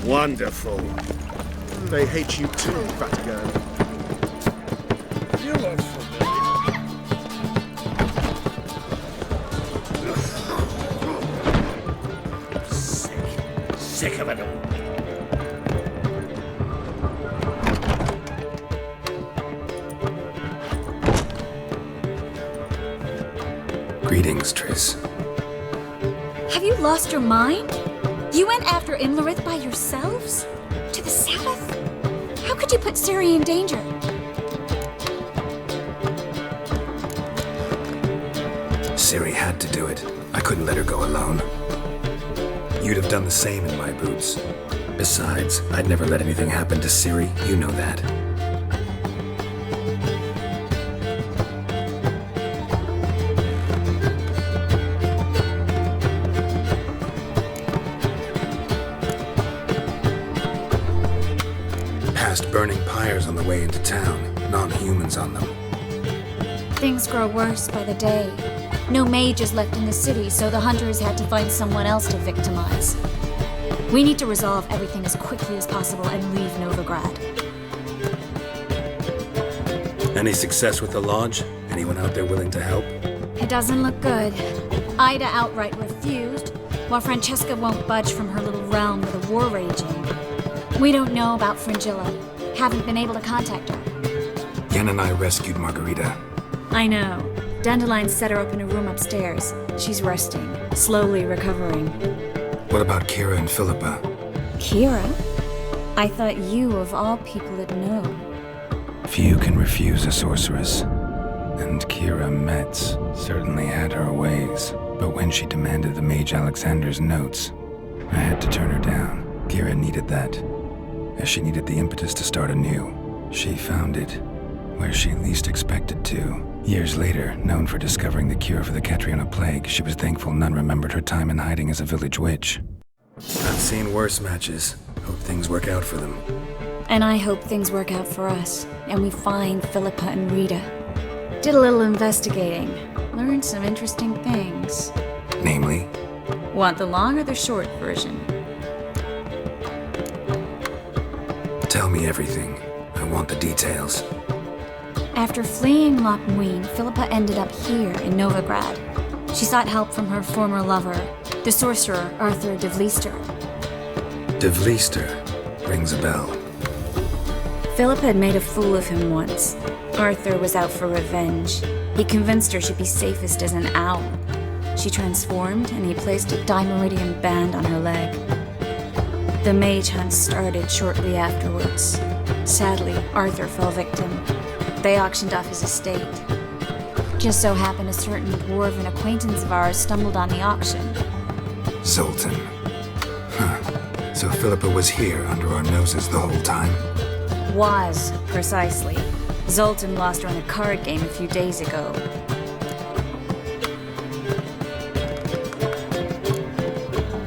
Wonderful. They hate you too, fat girl. You look familiar. Sick of it all. Greetings, Triss. Have you lost your mind? You went after Imlerith by yourselves? To the Sabbath? How could you put Ciri in danger? Ciri had to do it. I couldn't let her go alone. You'd have done the same in my boots. Besides, I'd never let anything happen to Ciri. You know that. Past burning pyres on the way into town, non-humans on them. Things grow worse by the day. No mages left in the city, so the hunters had to find someone else to victimize. We need to resolve everything as quickly as possible and leave Novigrad. Any success with the Lodge? Anyone out there willing to help? It doesn't look good. Ida outright refused, while Francesca won't budge from her little realm with a war raging. We don't know about Fringilla. Haven't been able to contact her. Yen and I rescued Margarita. I know. Dandelion set her up in a room upstairs. She's resting, slowly recovering. What about Kira and Philippa? Kira? I thought you, of all people, would know. Few can refuse a sorceress. And Kira Metz certainly had her ways. But when she demanded the Mage Alexander's notes, I had to turn her down. Kira needed that, as she needed the impetus to start anew. She found it where she least expected to. Years later, known for discovering the cure for the Catriona plague, she was thankful none remembered her time in hiding as a village witch. I've seen worse matches. Hope things work out for them. And I hope things work out for us, and we find Philippa and Rita. Did a little investigating. Learned some interesting things. Namely? Want the long or the short version? Tell me everything. I want the details. After fleeing Loch Muin, Philippa ended up here in Novigrad. She sought help from her former lover, the sorcerer Arthur de Vliester. De Vliester rings a bell. Philippa had made a fool of him once. Arthur was out for revenge. He convinced her she'd be safest as an owl. She transformed, and he placed a Dimeridian band on her leg. The mage hunt started shortly afterwards. Sadly, Arthur fell victim. They auctioned off his estate. Just so happened a certain dwarven acquaintance of ours stumbled on the auction. Zoltan. Huh. So Philippa was here under our noses the whole time? Was, precisely. Zoltan lost her in a card game a few days ago.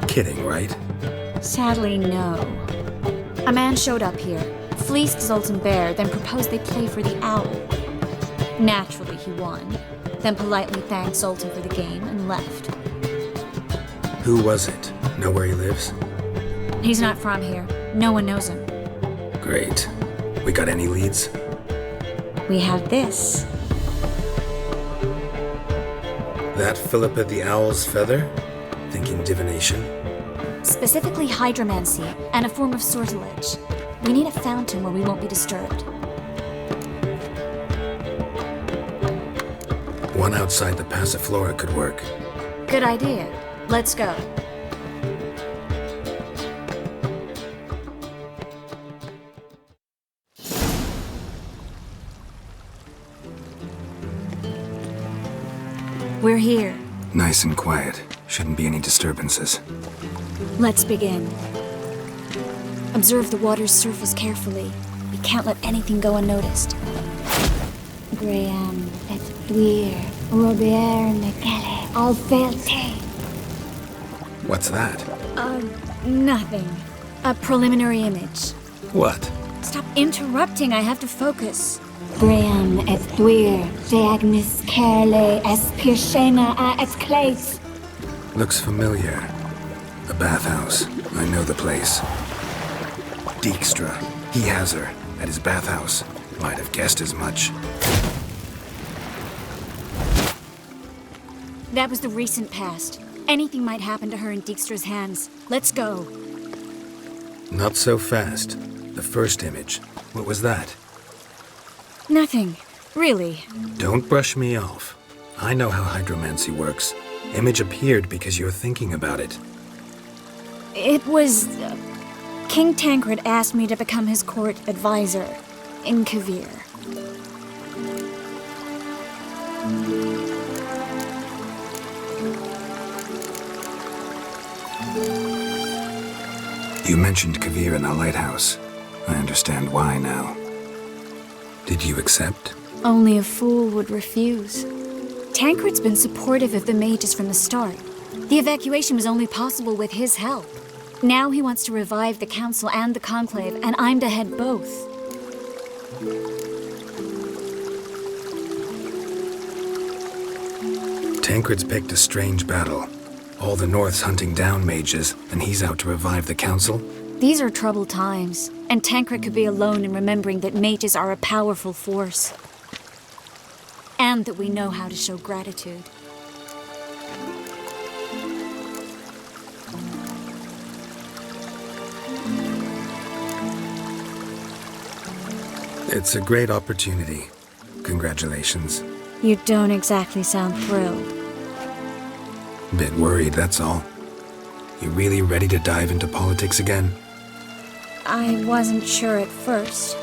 Kidding, right? Sadly, no. A man showed up here, fleeced Zoltan bare, then proposed they play for the owl. Naturally, he won, then politely thanked Zoltan for the game and left. Who was it? Know where he lives? He's not from here. No one knows him. Great. We got any leads? We have this. That Philippa the Owl's feather? Thinking divination? Specifically hydromancy and a form of sortilege. We need a fountain where we won't be disturbed. One outside the Passiflora could work. Good idea. Let's go. We're here. Nice and quiet. Shouldn't be any disturbances. Let's begin. Observe the water's surface carefully. We can't let anything go unnoticed. Graham, et Dwyer, Robert, Michele, Alfelte. What's that? Nothing. A preliminary image. What? Stop interrupting, I have to focus. Graham, et Dwyer, Deagnis, Kerle, Espirshena, et Clace. Looks familiar. A bathhouse. I know the place. Dijkstra. He has her, at his bathhouse. Might have guessed as much. That was the recent past. Anything might happen to her in Dijkstra's hands. Let's go. Not so fast. The first image. What was that? Nothing. Really. Don't brush me off. I know how hydromancy works. Image appeared because you're thinking about it. It was... King Tancred asked me to become his court advisor in Kavir. You mentioned Kavir in the lighthouse. I understand why now. Did you accept? Only a fool would refuse. Tancred's been supportive of the mages from the start. The evacuation was only possible with his help. Now he wants to revive the Council and the Conclave, and I'm to head both. Tancred's picked a strange battle. All the North's hunting down mages, and he's out to revive the Council? These are troubled times, and Tancred could be alone in remembering that mages are a powerful force. And that we know how to show gratitude. It's a great opportunity. Congratulations. You don't exactly sound thrilled. Bit worried, that's all. You really ready to dive into politics again? I wasn't sure at first.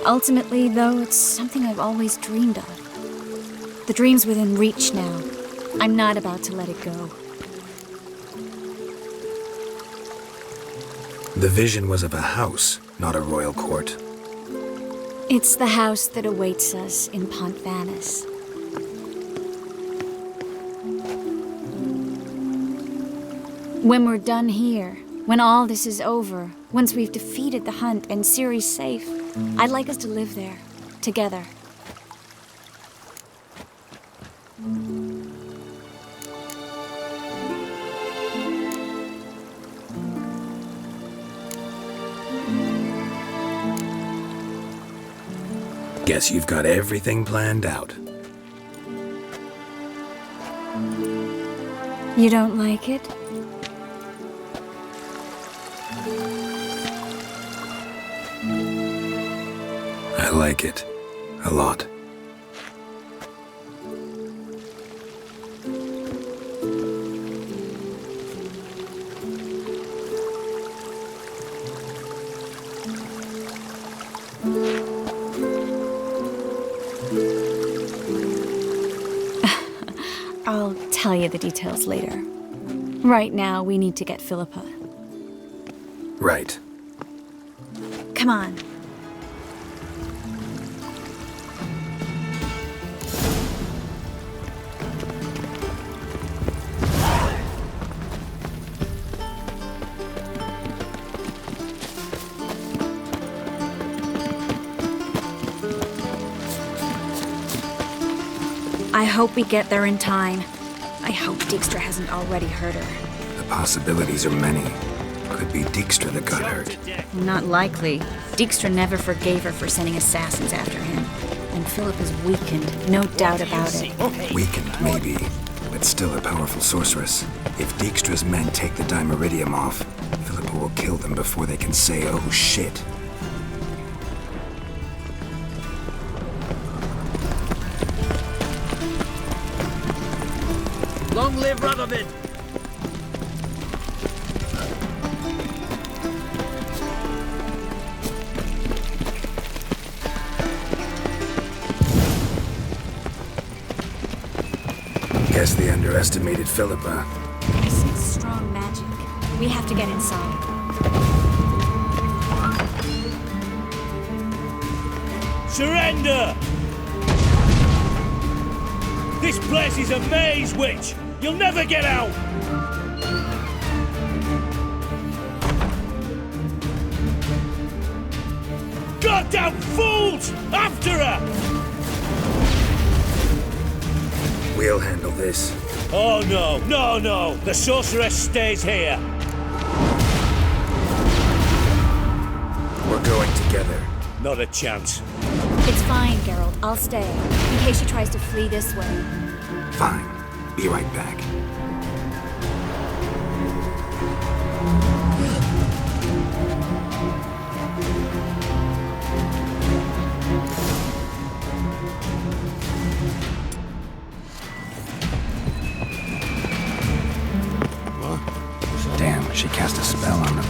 Ultimately, though, it's something I've always dreamed of. The dream's within reach now. I'm not about to let it go. The vision was of a house, not a royal court. It's the house that awaits us in Pont Vanis. When we're done here, when all this is over, once we've defeated the hunt and Ciri's safe, I'd like us to live there, together. Guess you've got everything planned out. You don't like it? I like it. A lot. I'll tell you the details later. Right now, we need to get Philippa. Right. Come on. I hope we get there in time. I hope Dijkstra hasn't already hurt her. The possibilities are many. Could be Dijkstra that got hurt. Not likely. Dijkstra never forgave her for sending assassins after him. And Philip is weakened, no doubt about it. Weakened, maybe, but still a powerful sorceress. If Dijkstra's men take the Dimeridium off, Philippa will kill them before they can say, oh shit. Long live Radovid! Guess they underestimated Philippa. I sense strong magic. We have to get inside. Surrender! This place is a maze, witch! You'll never get out! Goddamn fools! After her! We'll handle this. Oh no, no, no! The sorceress stays here! We're going together. Not a chance. It's fine, Geralt. I'll stay, in case she tries to flee this way. Fine. Be right back. Damn, she cast a spell on them.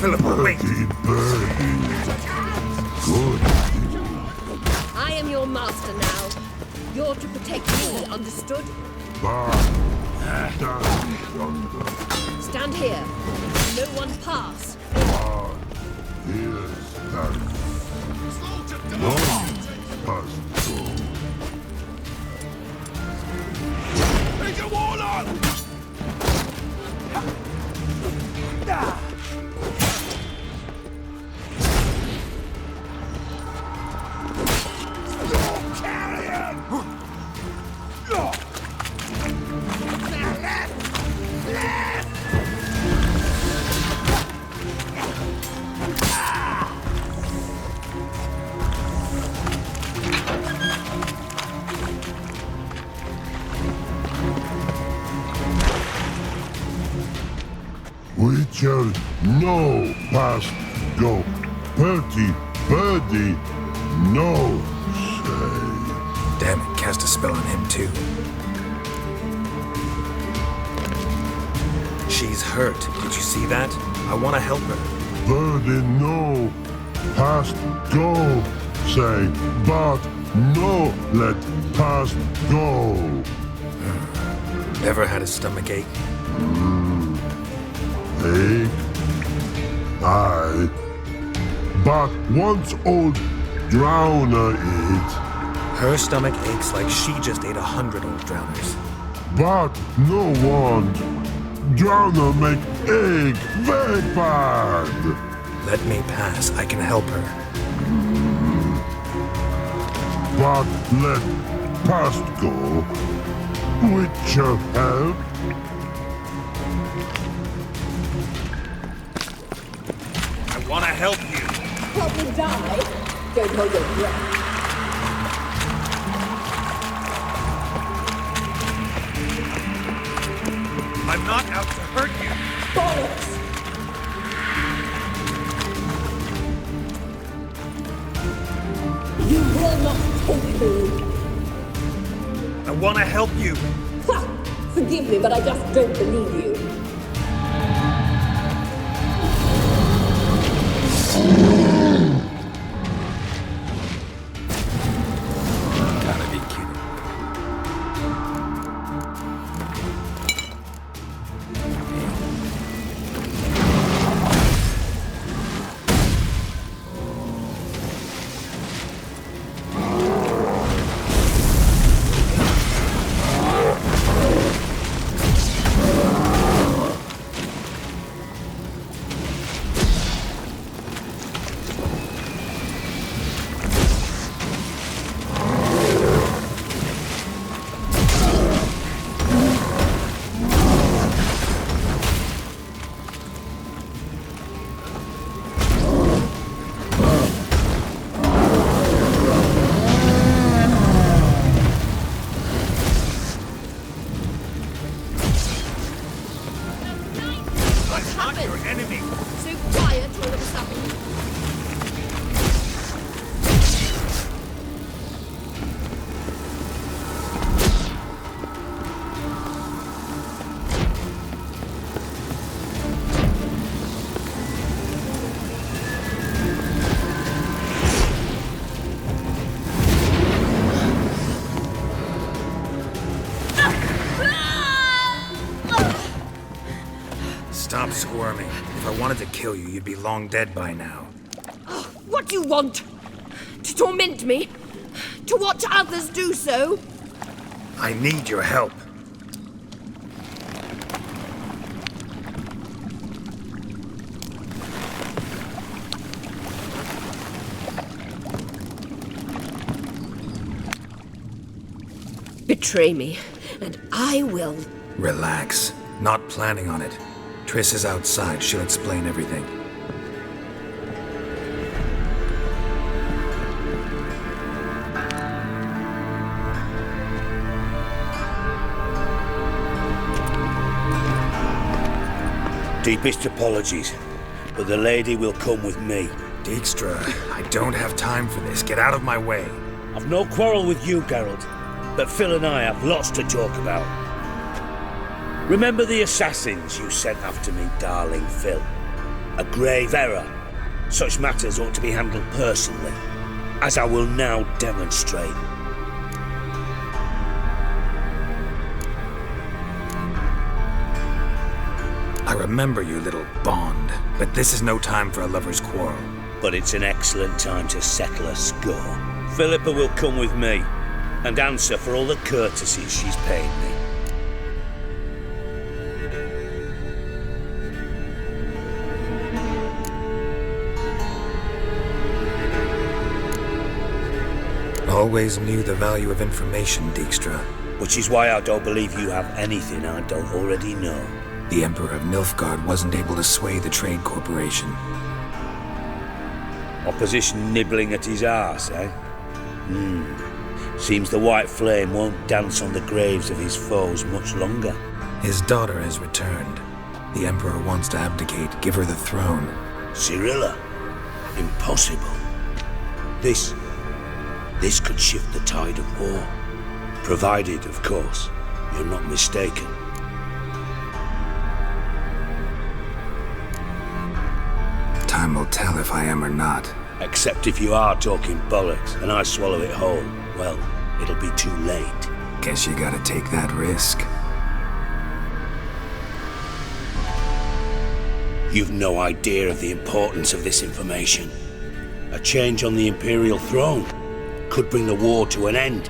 Philip, wait! Good. I am your master now. You're to protect me, understood? Stand here. No one pass. Take a wall on! We shall no past go. Birdie, no say. Damn it, cast a spell on him too. She's hurt. Did you see that? I want to help her. Birdie, no past go. Say, but no let past go. Ever had a stomach ache? Ache? Aye. But once old drowner eat. Her stomach aches like she just ate 100 old drowners. But no one drowner make egg very bad. Let me pass. I can help her. But let past go. Which shall help. I want to help you. Help me die. Don't hold your breath. I'm not out to hurt you. Bollocks! You will not take me. I want to help you. Ha! Forgive me, but I just don't believe you. Gotta be kidding. wanted to kill you, you'd be long dead by now. Oh, what do you want? To torment me? To watch others do so? I need your help. Betray me, and I will. Relax. Not planning on it. Triss is outside. She'll explain everything. Deepest apologies, but the lady will come with me. Dijkstra, I don't have time for this. Get out of my way. I've no quarrel with you, Geralt, but Phil and I have lots to talk about. Remember the assassins you sent after me, darling Phil? A grave error. Such matters ought to be handled personally, as I will now demonstrate. I remember you, little Bond, but this is no time for a lover's quarrel. But it's an excellent time to settle a score. Philippa will come with me, and answer for all the courtesies she's paid me. Always knew the value of information, Dijkstra. Which is why I don't believe you have anything I don't already know. The Emperor of Nilfgaard wasn't able to sway the Trade Corporation. Opposition nibbling at his arse, eh? Seems the White Flame won't dance on the graves of his foes much longer. His daughter has returned. The Emperor wants to abdicate, give her the throne. Cyrilla? Impossible. This could shift the tide of war. Provided, of course, you're not mistaken. Time will tell if I am or not. Except if you are talking bollocks and I swallow it whole, well, it'll be too late. Guess you gotta take that risk. You've no idea of the importance of this information. A change on the Imperial throne could bring the war to an end.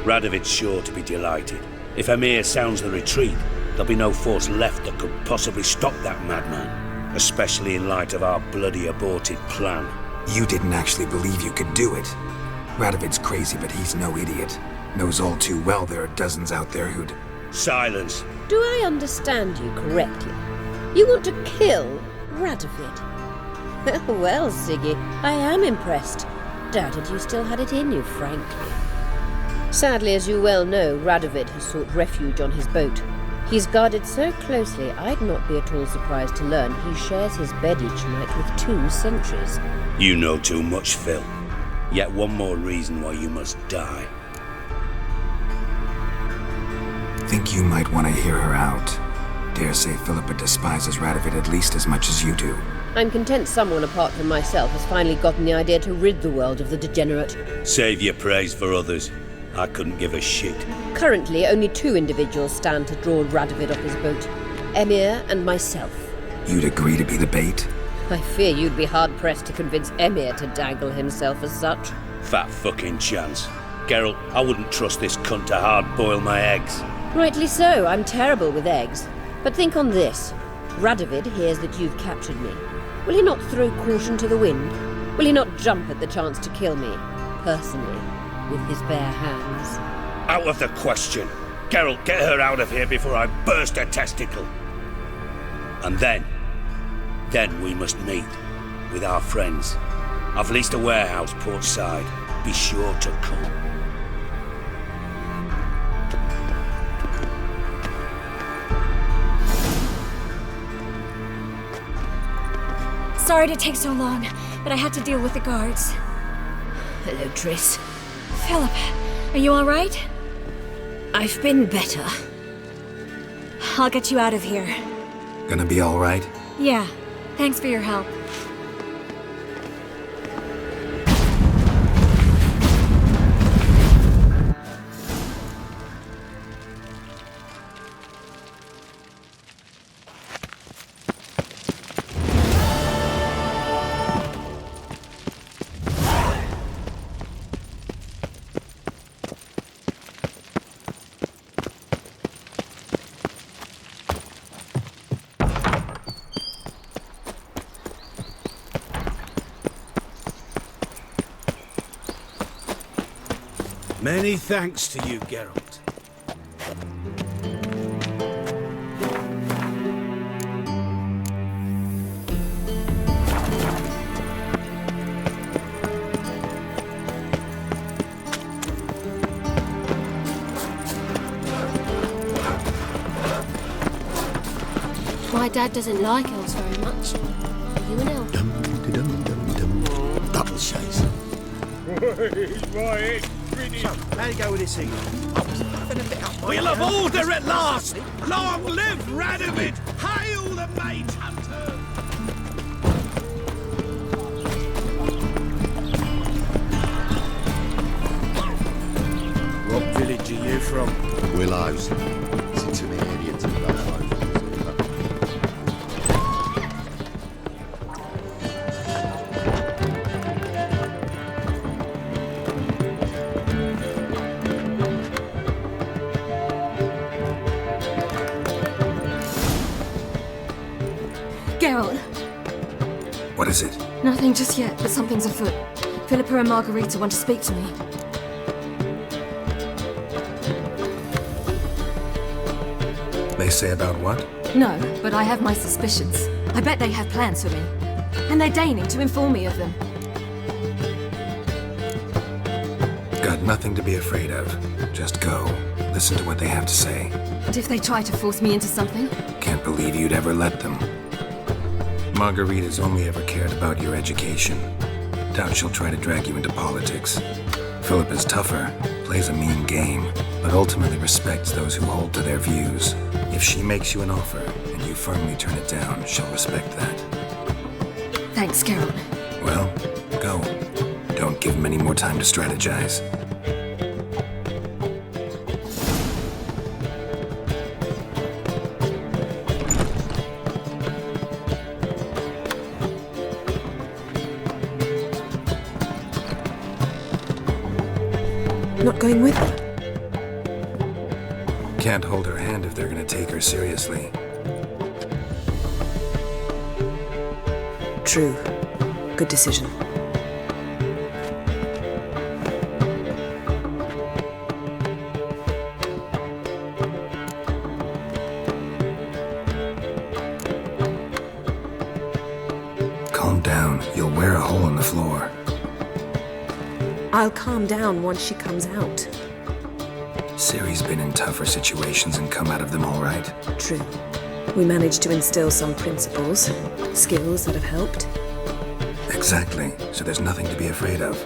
Radovid's sure to be delighted. If Emir sounds the retreat, there'll be no force left that could possibly stop that madman. Especially in light of our bloody aborted plan. You didn't actually believe you could do it. Radovid's crazy, but he's no idiot. Knows all too well there are dozens out there who'd... Silence. Do I understand you correctly? You want to kill Radovid? Well, Siggy, I am impressed. Doubted you still had it in you, frankly. Sadly, as you well know, Radovid has sought refuge on his boat. He's guarded so closely, I'd not be at all surprised to learn he shares his bed each night with 2 sentries. You know too much, Phil. Yet one more reason why you must die. Think you might want to hear her out. Dare say Philippa despises Radovid at least as much as you do. I'm content someone apart from myself has finally gotten the idea to rid the world of the degenerate. Save your praise for others. I couldn't give a shit. Currently, only 2 individuals stand to draw Radovid off his boat. Emir and myself. You'd agree to be the bait? I fear you'd be hard-pressed to convince Emir to dangle himself as such. Fat fucking chance. Geralt, I wouldn't trust this cunt to hard-boil my eggs. Rightly so, I'm terrible with eggs. But think on this. Radovid hears that you've captured me. Will he not throw caution to the wind? Will he not jump at the chance to kill me, personally, with his bare hands? Out of the question. Geralt, get her out of here before I burst her testicle. And then we must meet with our friends. I've leased a warehouse portside. Be sure to come. Sorry to take so long, but I had to deal with the guards. Hello, Triss. Philip, are you all right? I've been better. I'll get you out of here. Gonna be all right? Yeah, thanks for your help. Many thanks to you, Geralt. My dad doesn't like elves very much. Are you an elf? Double chase. So, how you go with this thing? We'll have order at last! Long live Radovid! Hail the Mage Hunter! What village are you from? Willows. Sits in the area to the over. Geralt! What is it? Nothing just yet, but something's afoot. Philippa and Margarita want to speak to me. They say about what? No, but I have my suspicions. I bet they have plans for me. And they're deigning to inform me of them. Got nothing to be afraid of. Just go. Listen to what they have to say. And if they try to force me into something? Can't believe you'd ever let them. Margarita's only ever cared about your education. Doubt she'll try to drag you into politics. Philippa's tougher, plays a mean game, but ultimately respects those who hold to their views. If she makes you an offer, and you firmly turn it down, she'll respect that. Thanks, Geralt. Well, go. Don't give them any more time to strategize. Not going with her? Can't hold her hand if they're gonna take her seriously. True. Good decision. Calm down. You'll wear a hole in the floor. I'll calm down once she comes out. Ciri's been in tougher situations and come out of them all right. True. We managed to instill some principles, skills that have helped. Exactly. So there's nothing to be afraid of.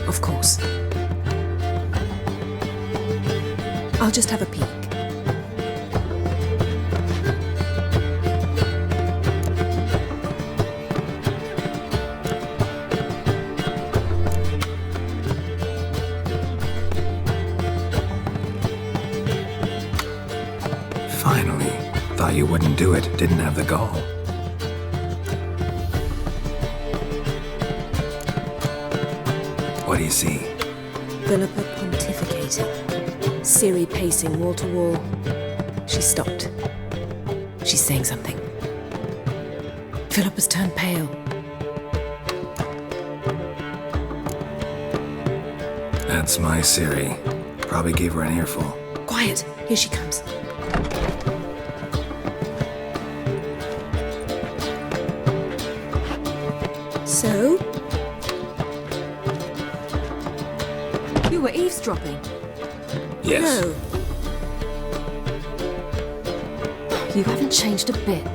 Of course. I'll just have a peek. Finally. Thought you wouldn't do it. Didn't have the gall. What do you see? Philippa pontificating. Ciri pacing wall to wall. She stopped. She's saying something. Philippa's turned pale. That's my Ciri. Probably gave her an earful. Quiet! Here she comes. So? You were eavesdropping. Yes. No. You haven't changed a bit.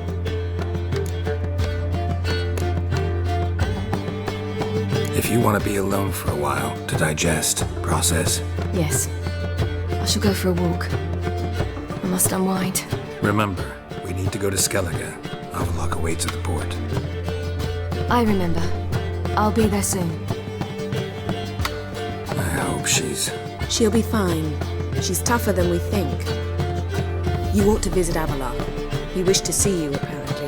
If you want to be alone for a while, to digest, process, Yes. I shall go for a walk. I must unwind. remember, we need to go to Skellige. Avallac'h awaits at the port. I remember. I'll be there soon. I hope she's... She'll be fine. She's tougher than we think. You ought to visit Avallac'h. He wished to see you, apparently.